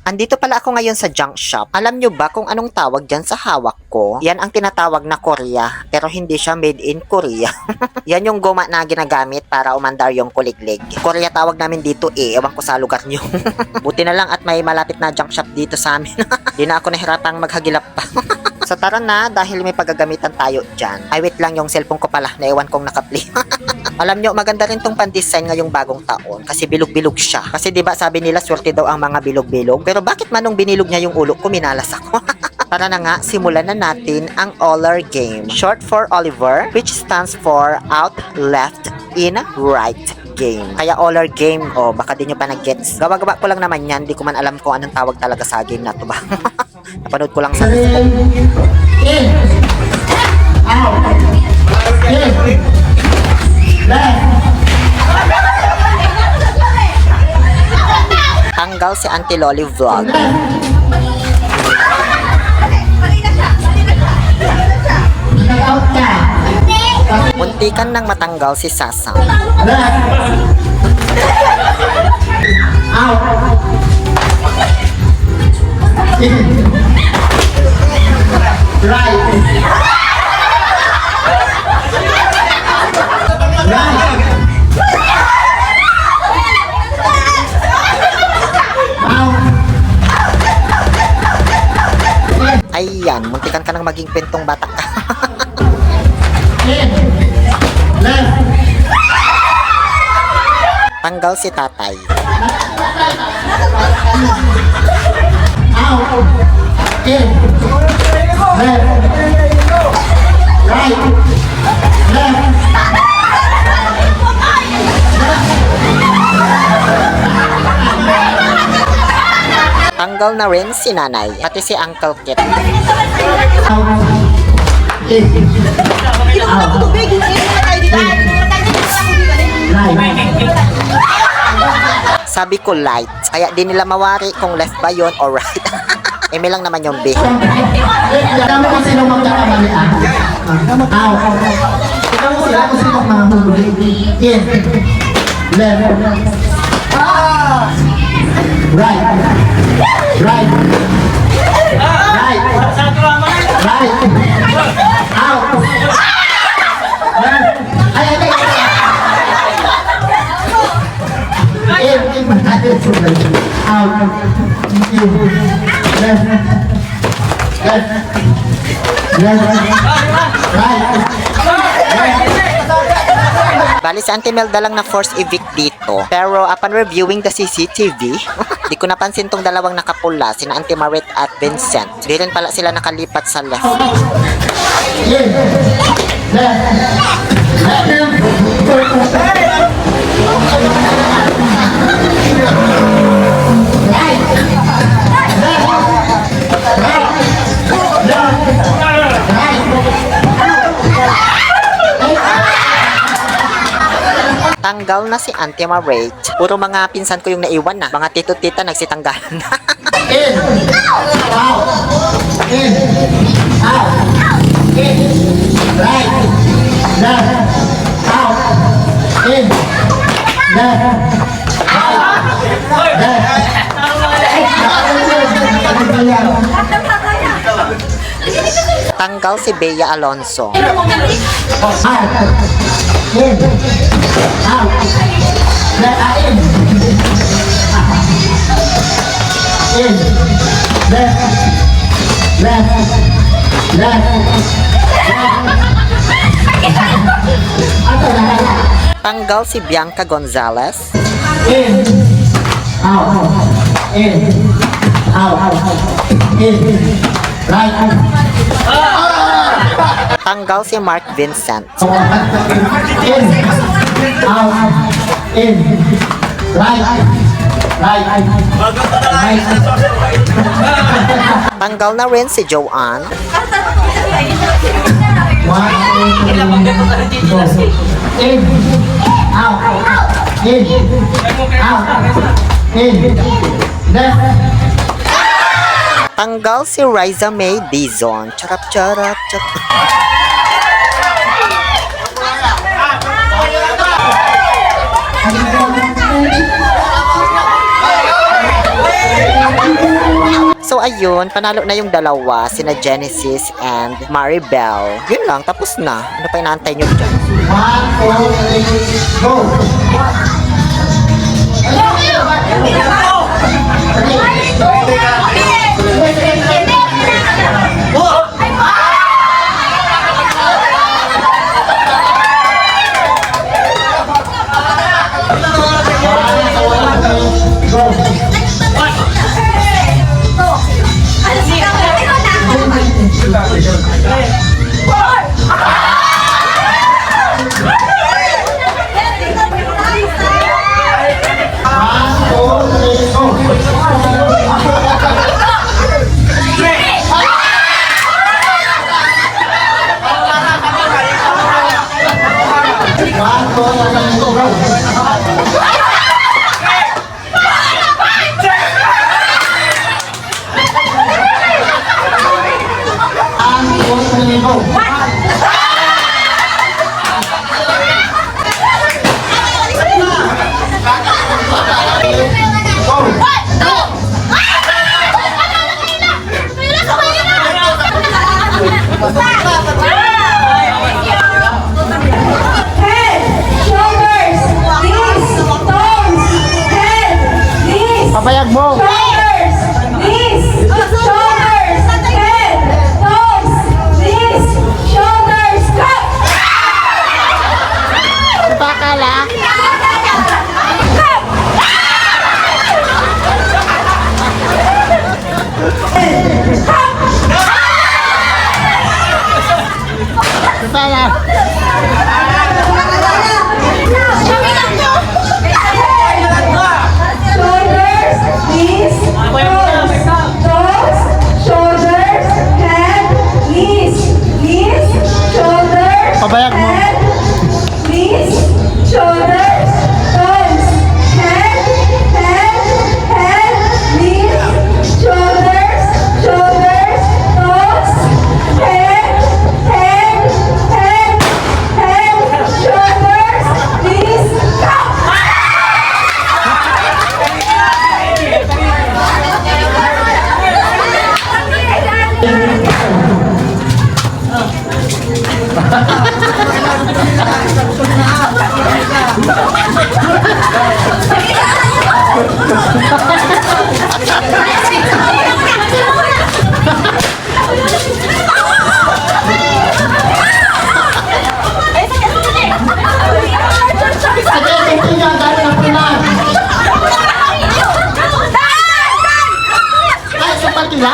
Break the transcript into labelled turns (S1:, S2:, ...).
S1: Andito pala ako ngayon sa junk shop. Alam nyo ba kung anong tawag dyan sa hawak ko? Yan ang tinatawag na Korea, pero hindi siya made in Korea. Yan yung goma na ginagamit para umandar yung kuliglig. Korea tawag namin dito ewan ko sa lugar nyo. Buti na lang at may malapit na junk shop dito sa amin. Di na ako nahirapang maghagilap pa. So tara na, dahil may paggagamitan tayo dyan. Ay wait lang, yung cellphone ko pala, naiwan kong nakapli. Alam nyo, maganda rin tong pan-design ngayong bagong taon kasi bilog-bilog siya. Kasi diba sabi nila swerte daw ang mga bilog-bilog. Pero bakit man nung binilog niya yung ulo ko, minalas ako. Tara na nga, simulan na natin ang Oller game. Short for Oliver, which stands for out, left, in, right game. Kaya Oller game, baka di nyo pa nag-gets. Gawa-gawa ko lang naman yan, di ko man alam kung anong tawag talaga sa game na to ba. Napanood ko lang sa
S2: in, out, in, left.
S1: Tanggal si Auntie Loli Vlog.
S2: Nag-out ka.
S1: Muntikan nang matanggal si Sasa.
S2: Left. Out. In. Right. Right.
S1: Ayan, muntikan ka nang maging pentong bata ka.
S2: In. Left.
S1: Tanggal si tatay.
S2: Out. In. Left. Right. Left.
S1: Tanggal na rin si nanay, pati si Uncle Kit.
S2: Out. In. Out. Right.
S1: Sabi ko light, kaya di nila mawari kung left ba yon or right. Eme lang naman yung B.
S2: Alam mo kung sino magkakamali out. Ikaw mo sila kung sino mahuli. In. Left. Right. Right. Right. Right. Out. Left. Ay. In. Out. In. Left. Left. Left. Right.
S1: Bali si Auntie Melda lang na force evict dito. Pero upon reviewing the CCTV, di ko napansin tong dalawang nakapula, sina Auntie Marit at Vincent. Di rin pala sila nakalipat sa left.
S2: In. Left.
S1: Tanggal na si Auntie Marit. Puro mga pinsan ko yung naiwan na. Mga tito-tita nagsitanggalan na.
S2: In. Out. In. Out. In. Right. Left. Out. In. Left. Right. Left.
S1: Tanggal si Bea Alonso.
S2: Out. In. Out. Left. In. In. Left. Left. Left.
S1: Tanggal si Bianca Gonzalez.
S2: In. Out. In. Out. In. Right.
S1: Tanggal si Mark Vincent.
S2: In. Out. In. Right. Right. Right.
S1: Tanggal na rin si Joanne.
S2: 1, 2, 3, go. In. Out. In. Out. In. Left.
S1: Tanggal si Riza May Dizon. Charap charap charap.
S2: Thank you.
S1: ayun, panalo na yung dalawa, sina Genesis and Maribel. Yun lang, tapos na. Ano pa inaantay nyo dyan?
S2: 1, 2, 3, go! Papayag mo!
S3: Shoulders, knees, shoulders, head, toes, knees, shoulders, cut!
S2: Pakala! Pakala!
S3: Shoulders, knees, toes, shoulders, head, knees, shoulders,
S2: Pabayag mo.
S3: head, knees, shoulders, toes, head, knees, shoulders, toes, head, shoulders, knees, go!
S2: Sige, tingnan ang dami ng pinan! Ay, sa partila?